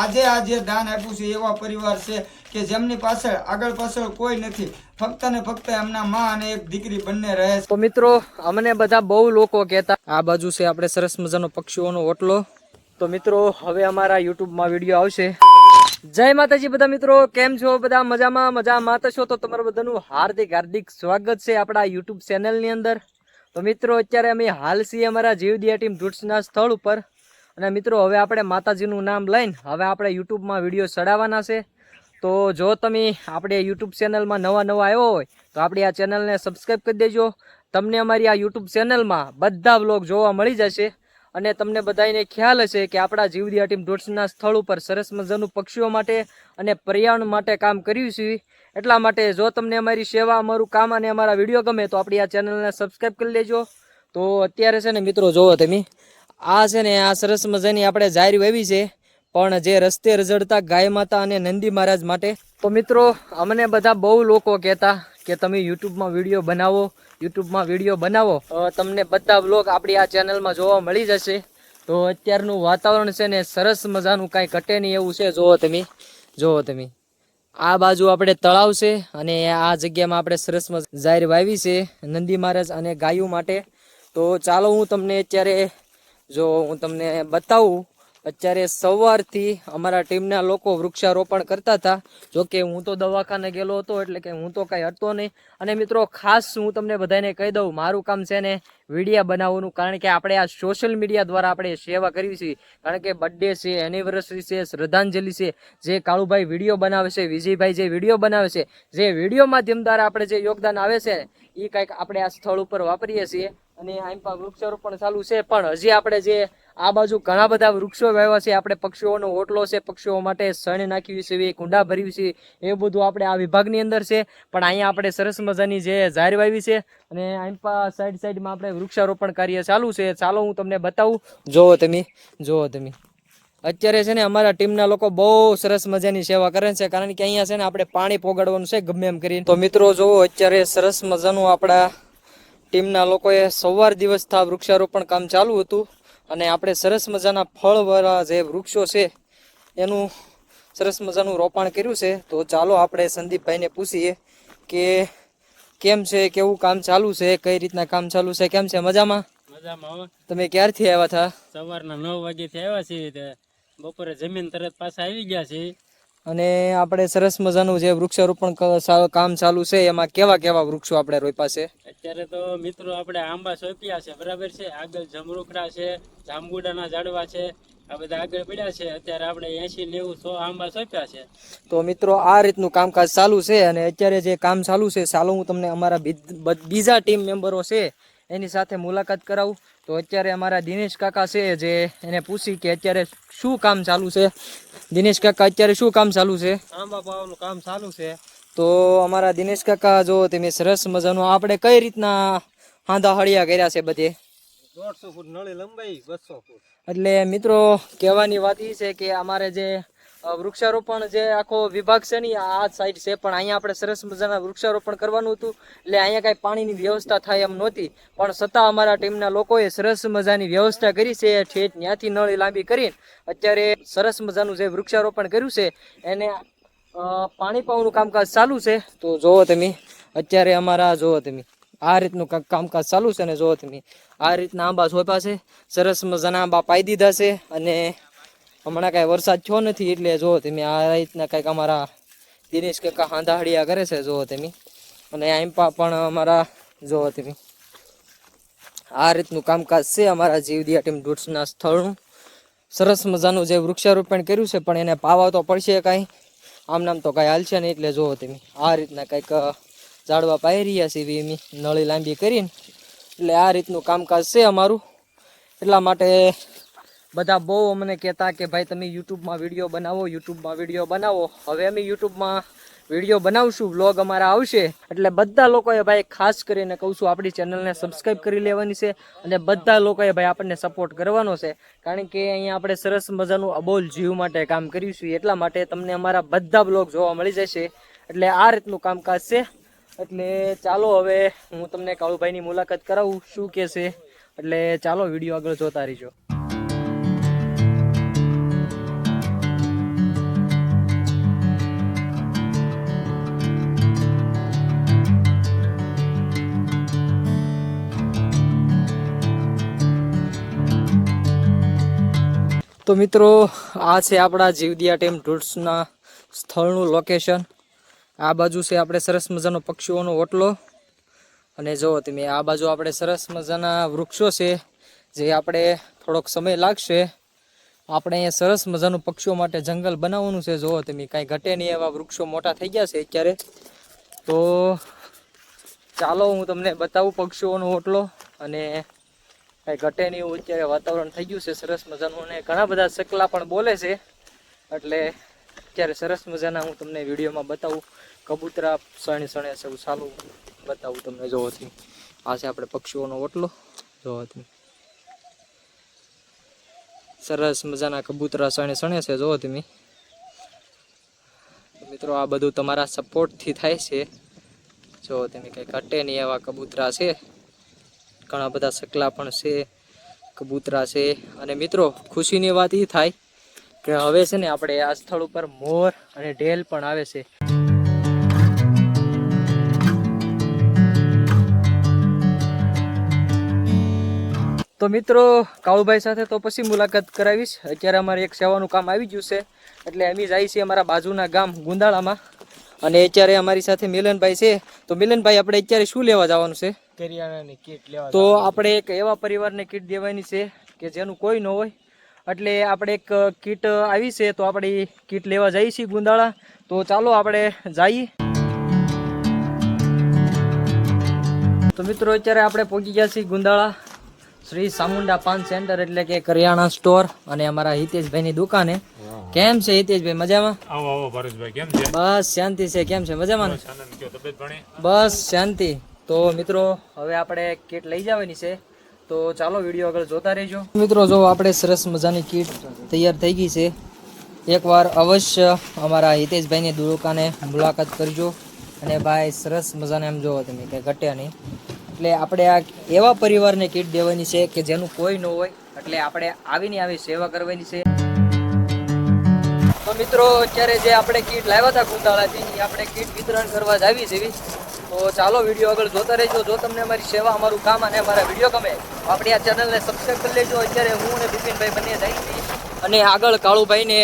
આજે દાન આપ્યું છે એવા પરિવાર છે કે જેમની પાછળ આગળ પાછળ કોઈ નથી, ફક્ત ને ફક્ત એમના માં અને એક દીકરી બંને રહે છે. તો મિત્રો અમને બધા બહુ લોકો કહેતા, આ બાજુ છે આપણે સરસ મજાનો પક્ષીઓનો ઓટલો. તો મિત્રો હવે અમારા યુટ્યુબમાં વિડીયો આવશે. જય માતાજી બધા મિત્રો, કેમ છો બધા? મજામાં તો છો? તો તમારું બધાનું હાર્દિક સ્વાગત છે આપણા યુટ્યુબ ચેનલની અંદર. તો મિત્રો અત્યારે અમે હાલ છીએ અમારા જીવદયા ટીમ ધૂળસના સ્થળ ઉપર, અને મિત્રો હવે આપણે માતાજીનું નામ લઈને હવે આપણે યુટ્યુબમાં વિડીયો ચડાવવાના છે. તો જો તમે આપણે યુટ્યુબ ચેનલમાં નવા આવ્યો હોય તો આપણી આ ચેનલને સબસ્ક્રાઈબ કરી દેજો. તમને અમારી આ યુટ્યુબ ચેનલમાં બધા વ્લોગ જોવા મળી જશે. અને તમને બધાને ખ્યાલ હશે કે આપણા જીવદયા ટીમ ધૂળસના સ્થળ ઉપર સરસ મજાનું પક્ષીઓ માટે અને પર્યાવરણ માટે કામ કર્યું છે. એટલા માટે જો તમને અમારી સેવા, અમારું કામ અને અમારા વિડીયો ગમે તો આપણી આ ચેનલને સબસ્ક્રાઈબ કરી લેજો. તો અત્યારે છે ને મિત્રો જોવો તમે, આ છે ને આ સરસ મજાની આપણે જાહેર વાવી છે, પણ જે રસ્તે રઝળતા ગાય માતા અને નંદી મહારાજ માટે. તો મિત્રો અમને બધા બહુ લોકો કહેતા કે તમે યુટ્યુબમાં વિડીયો બનાવો તમને બધા વ્લોગ આપણી આ ચેનલમાં જોવા મળી જશે. તો અત્યારનું વાતાવરણ છે ને સરસ મજાનું, કાંઈ ઘટે નહીં એવું છે. જોવો તમે આ બાજુ આપણે તળાવ છે અને આ જગ્યામાં આપણે સરસ મજા જાહેર વાવી છે નંદી મહારાજ અને ગાયો માટે. તો ચાલો હું તમને બતાવું. અત્યારે સવારથી અમારા ટીમના લોકો વૃક્ષારોપણ કરતા હતા. જોકે હું તો દવાખાને ગયેલો હતો, એટલે કે હું તો કાંઈ હતો નહીં. અને મિત્રો ખાસ હું તમને બધાને કહી દઉં, મારું કામ છે ને વિડીયો બનાવવાનું, કારણ કે આપણે આ સોશિયલ મીડિયા દ્વારા આપણે સેવા કરવી છે. કારણ કે બર્થડે છે, એનિવર્સરી છે, શ્રદ્ધાંજલિ છે, જે કાળુભાઈ વિડીયો બનાવે છે, વિજયભાઈ જે વિડીયો બનાવે છે, જે વિડીયો માધ્યમ દ્વારા આપણે જે યોગદાન આવે છે એ કંઈક આપણે આ સ્થળ ઉપર વાપરીએ છીએ. અને અહીં પણ વૃક્ષારોપણ ચાલુ છે, પણ હજી આપણે જે આ બાજુ ઘણા બધા વૃક્ષો વાવ્યા છે. આપણે પક્ષીઓનો ઓટલો છે, પક્ષીઓ માટે શણ નાખ્યું છે, કુંડા ભર્યું છે, એ બધું આપણે આ વિભાગની અંદર છે. પણ અહીંયા આપણે સરસ મજાની જે જાહેર વાવી છે, અને અહીં સાઈડમાં આપણે વૃક્ષારોપણ કાર્ય ચાલુ છે. ચાલો હું તમને બતાવું. જોવો તમે અત્યારે છે ને અમારા ટીમના લોકો બહુ સરસ મજાની સેવા કરે છે, કારણ કે અહીંયા છે ને આપણે પાણી પોગાડવાનું છે ગમે એમ કરીને. તો મિત્રો જોવો, અત્યારે સરસ મજાનું આપણા ટીમના લોકોએ સવાર દિવસથી વૃક્ષારોપણ કામ ચાલુ હતું, અને આપણે સરસ મજાના ફળવાળા જે વૃક્ષો છે એનું સરસ મજાનું રોપણ કર્યું છે. તો ચાલો આપણે સંદીપભાઈને પૂછીએ કે કેમ છે, કેવું કામ ચાલુ છે, કઈ રીતના કામ ચાલુ છે, કેમ છે? મજામાં? તમે ક્યારથી આવ્યા હતા? સવારના 9 વાગ્યાથી આવ્યા છીએ, બપોરે જમીન તરત પાછા આવી ગયા છે. અને આપણે સરસ મજાનું જે વૃક્ષારોપણ કામ ચાલુ છે, એમાં કેવા વૃક્ષો આપણે રોપ્યા છે? અત્યારે તો મિત્રો આપણે આંબા સોંપ્યા છે, બરાબર છે. આગળ જમરૂખડા છે, જાંબુડાના ઝાડવા છે, આ બધા આગળ પડ્યા છે. અત્યારે આપણે 80-90-100 આંબા સોંપ્યા છે. તો મિત્રો આ રીતનું કામકાજ ચાલુ છે. અને અત્યારે જે કામ ચાલુ છે, ચાલો હું તમને અમારા બીજા ટીમ મેમ્બરો છે એની સાથે મુલાકાત કરાવું. તો અત્યારે અમારા દિનેશ કાકા છે, જે એને પૂછી કે અત્યારે શું કામ ચાલુ છે. દિનેશ કાકા, અત્યારે શું કામ ચાલુ છે? આંબા પાવાનું કામ ચાલુ છે. તો અમારા દિનેશ કાકા જો તમે સરસ મજાનું આપણે કઈ રીતના હાંધા હળિયા કર્યા છે બધે? 150 ફૂટ નળી લંબાઈ, 200 ફૂટ. એટલે મિત્રો કહેવાની વાત એ છે કે અમારે જે વૃક્ષારોપણ જે આખો વિભાગ છે ને આ સાઈડ છે, પણ અહીંયા આપણે સરસ મજાના વૃક્ષારોપણ કરવાનું હતું. એટલે અહીંયા કાંઈ પાણીની વ્યવસ્થા થાય એમ નહોતી, પણ છતાં અમારા ટીમના લોકોએ સરસ મજાની વ્યવસ્થા કરી છે. ઠેઠ ત્યાંથી નળી લાંબી કરીને અત્યારે સરસ મજાનું જે વૃક્ષારોપણ કર્યું છે એને પાણી પાવાનું કામકાજ ચાલુ છે. તો જોવો તમે અત્યારે અમારા આ રીતનું કામકાજ ચાલુ છે. ને જોવો તમે આ રીતના આંબા સોંપ્યા છે, સરસ મજાના આંબા પાઈ દીધા છે. અને હમણાં કાંઈ વરસાદ થયો નથી, એટલે જોવો તમે આ રીતના કંઈક અમારા દિનેશ કાકા હાંધાહડિયા કરે છે. જોવો તમે, અને આંબા પણ અમારા જોવો તમે આ રીતનું કામકાજ છે અમારા જીવદયા ટીમ ધૂળસના સ્થળનું. સરસ મજાનું જે વૃક્ષારોપણ કર્યું છે, પણ એને પાવા તો પડશે કાંઈ, આમ નામ તો કાંઈ હાલશે નહીં. એટલે જોવો તમે આ રીતના કંઈક ઝાડવા પાઈ રહ્યા છે એમ નળી લાંબી કરીને. એટલે આ રીતનું કામકાજ છે અમારું. એટલા માટે બધા બહુ અમને કહેતા કે ભાઈ તમે યુટ્યુબમાં વિડીયો બનાવો. હવે અમે યુટ્યુબમાં વિડીયો બનાવશું, વ્લોગ અમારા આવશે. એટલે બધા લોકોએ ભાઈ ખાસ કરીને કહું છું, આપણી ચેનલને સબસ્ક્રાઈબ કરી લેવાની છે. અને બધા લોકોએ ભાઈ આપણને સપોર્ટ કરવાનો છે, કારણ કે અહીંયા આપણે સરસ મજાનું અબોલ જીવ માટે કામ કર્યું છે. એટલા માટે તમને અમારા બધા બ્લોગ જોવા મળી જશે. એટલે આ રીતનું કામકાજ છે. એટલે ચાલો હવે હું તમને કાળુભાઈની મુલાકાત કરાવું, શું કે છે. એટલે ચાલો વિડીયો આગળ જોતા રહીજો. તો મિત્રો આ છે આપણા જીવદિયા ટેમ ટૂર્સના સ્થળનું લોકેશન. આ બાજુ છે આપણે સરસ મજાનો પક્ષીઓનો ઓટલો, અને જુઓ તમે આ બાજુ આપણે સરસ મજાના વૃક્ષો છે જે આપણે થોડોક સમય લાગશે. આપણે અહીંયા સરસ મજાનું પક્ષીઓ માટે જંગલ બનાવવાનું છે. જુઓ તમે કાંઈ ઘટે નહીં એવા વૃક્ષો મોટા થઈ ગયા છે અત્યારે. તો ચાલો હું તમને બતાવું પક્ષીઓનો ઓટલો, અને કાંઈ ઘટે નહીં એવું અત્યારે વાતાવરણ થઈ ગયું છે સરસ મજાનું, અને ઘણા બધા સકલા પણ બોલે છે. એટલે અત્યારે સરસ મજાના હું તમને વિડીયોમાં બતાવું. કબૂતરા સણે સણે છે એવું ચાલુ બતાવું તમને. જોવો તમે આ છે આપણે પક્ષીઓનો ઓટલો. જોવો તમે સરસ મજાના કબૂતરા સણે સણે છે. જોવો તમે મિત્રો, આ બધું તમારા સપોર્ટથી થાય છે. જો તમે કંઈ ઘટે નહીં એવા કબૂતરા છે, ઘણા બધા સકલા પણ છે, કબૂતરા છે. અને મિત્રો ખુશીની વાત એ થાય કે હવે છે ને આપણે આ સ્થળ ઉપર મોર અને ઢેલ પણ આવે છે. તો મિત્રો કાળુભાઈ સાથે તો પછી મુલાકાત કરાવીશ. અત્યારે અમારે એક સેવાનું કામ આવી ગયું છે, એટલે અમે જઈએ છીએ અમારા બાજુના ગામ ગુંદાળામાં. અને અત્યારે અમારી સાથે મિલનભાઈ છે. તો મિલનભાઈ, આપણે અત્યારે શું લેવા જવાનું છે? કરિયાણાની કીટ લેવા. તો આપણે એક એવા પરિવારને કીટ દેવાની છે કે જેનું કોઈ ન હોય. એટલે આપણે એક કીટ આવી છે, તો આપણે એ કીટ લેવા જઈએ છીએ ગુંદાળા. તો ચાલો આપણે જઈએ. તો મિત્રો અત્યારે આપણે પહોંચી ગયા છીએ ગુંદાળા શ્રી ચામુંડા પાન સેન્ટર, એટલે કે કરિયાણા સ્ટોર, અને અમારા હિતેશભાઈની દુકાને. કેમ છે હિતેશભાઈ? મજામાં? આવો આવો ભરતભાઈ, કેમ છે? બસ શાંતિ છે. કેમ છે? મજામાં ને? આનંદ કયો, તબિયત પાણી? બસ શાંતિ. તો મિત્રો હવે આપણે કીટ લઈ જવાની છે, તો ચાલો વિડીયો આગળ જોતા રહેજો. મિત્રો જો આપણે સરસ મજાની કીટ તૈયાર થઈ ગઈ છે. એકવાર અવશ્ય અમારા હિતેશભાઈની દુકાને મુલાકાત કરજો. અને ભાઈ સરસ મજાને એમ જોવો તમે કંઈ ઘટે નહીં. એટલે આપણે આ એવા પરિવારને કીટ દેવાની છે કે જેનું કોઈ ન હોય. એટલે આપણે આવીને આવી સેવા કરવાની છે. તો મિત્રો અત્યારે જે આપણે કીટ લાવ્યા હતા ગુંદાળાથી, એ આપણે કીટ વિતરણ કરવા જ આવી છે. તો ચાલો વિડીયો આગળ જોતા રહેજો. જો તમને અમારી સેવા, અમારું કામ અને અમારા વિડીયો ગમે, આપણી આ ચેનલને સબસ્ક્રાઈબ કરી લેજો. અત્યારે હું અને બિપિનભાઈ બંને જાય છે, અને આગળ કાળુભાઈને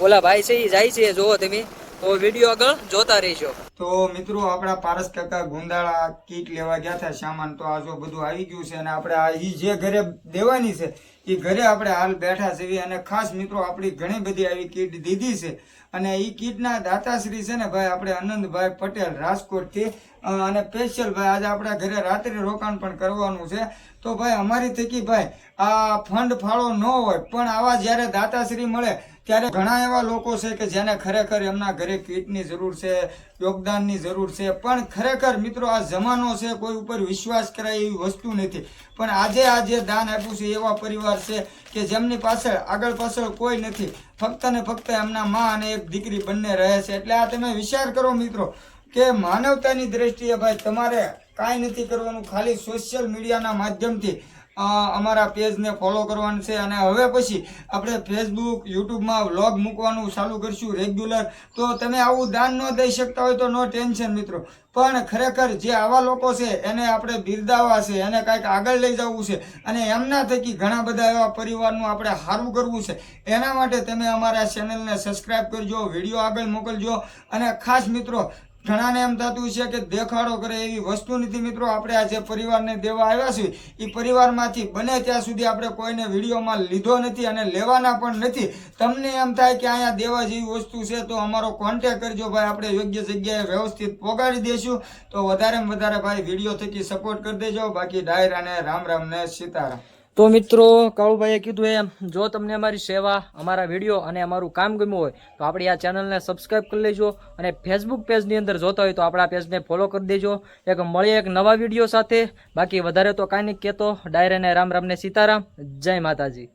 ઓલા ભાઈ છે એ જાય છે. જુઓ તમે, તો વિડીયો આગળ જોતા રહેજો. તો મિત્રો આપણા પારસ કાકા ગુંદાળા કીટ લેવા ગયા હતા સામાન. તો આ જો બધું આવી ગયું છે, અને આપણે આ ઈ જે ઘરે દેવાની છે એ ઘરે આપણે હાલ બેઠા છીએ. અને ખાસ મિત્રો આપણી ઘણી બધી આવી કીટ દીધી છે, અને એ કીટના દાતાશ્રી છે ને ભાઈ આપણે આનંદભાઈ પટેલ રાજકોટથી, અને સ્પેશિયલ ભાઈ આજે આપણા ઘરે રાત્રે રોકાણ પણ કરવાનું છે. તો ભાઈ અમારી થકી ભાઈ આ ફંડ ફાળો ન હોય, પણ આવા જ્યારે દાતાશ્રી મળે ત્યારે ઘણા એવા લોકો છે કે જેને ખરેખર એમના ઘરે કીટની જરૂર છે, યોગદાનની જરૂર છે. પણ ખરેખર મિત્રો આ જમાનો છે, કોઈ ઉપર વિશ્વાસ કરાય એવી વસ્તુ નથી. પણ આજે દાન આપ્યું છે એવા પરિવાર છે કે જેમની પાછળ આગળ પાછળ કોઈ નથી, ફક્ત ને ફક્ત એમના માં અને એક દીકરી બંને રહે છે. એટલે આ તમે વિચાર કરો મિત્રો કે માનવતાની દ્રષ્ટિએ ભાઈ તમારે કાંઈ નથી કરવાનું, ખાલી સોશિયલ મીડિયાના માધ્યમથી અમારા પેજને ફોલો કરવાનું છે. અને હવે પછી આપણે ફેસબુક, યુટ્યુબમાં વ્લોગ મૂકવાનું ચાલુ કરશું રેગ્યુલર. તો તમે આવું દાન ન દઈ શકતા હોય તો નો ટેન્શન મિત્રો, પણ ખરેખર જે આવા લોકો છે એને આપણે બિરદાવવા છે, એને કાંઈક આગળ લઈ જવું છે, અને એમના થકી ઘણા બધા એવા પરિવારનું આપણે સારું કરવું છે. એના માટે તમે અમારા ચેનલને સબસ્ક્રાઈબ કરજો, વિડીયો આગળ મોકલજો. અને ખાસ મિત્રો ઘણાને એમ થતું છે કે દેખાડો કરે, એવી વસ્તુ નથી મિત્રો. આપણે આ જે પરિવારને દેવા આવ્યા છીએ એ પરિવારમાંથી બને ત્યાં સુધી આપણે કોઈને વિડીયોમાં લીધો નથી અને લેવાના પણ નથી. તમને એમ થાય કે અહીંયા દેવા જેવી વસ્તુ છે તો અમારો કોન્ટેક કરજો ભાઈ, આપણે યોગ્ય જગ્યાએ વ્યવસ્થિત પહોંચાડી દઈશું. તો વધારેમાં વધારે ભાઈ વિડીયો થકી સપોર્ટ કરી દેજો. બાકી ડાયરાને રામ રામ ને સીતારામ. તો મિત્રો કાળુભાઈએ કીધું એમ, જો તમને અમારી સેવા, અમારા વિડીયો અને અમારું કામ ગમ્યું હોય તો આપણી આ ચેનલને સબસ્ક્રાઈબ કરી લેજો. અને ફેસબુક પેજની અંદર જોતા હોય તો આપણા પેજને ફોલો કરી દેજો. એક મળીએ એક નવા વિડીયો સાથે. બાકી વધારે તો કાંઈ નહીં કહેતો. ડાયરાને રામ રામ ને સીતારામ. જય માતાજી.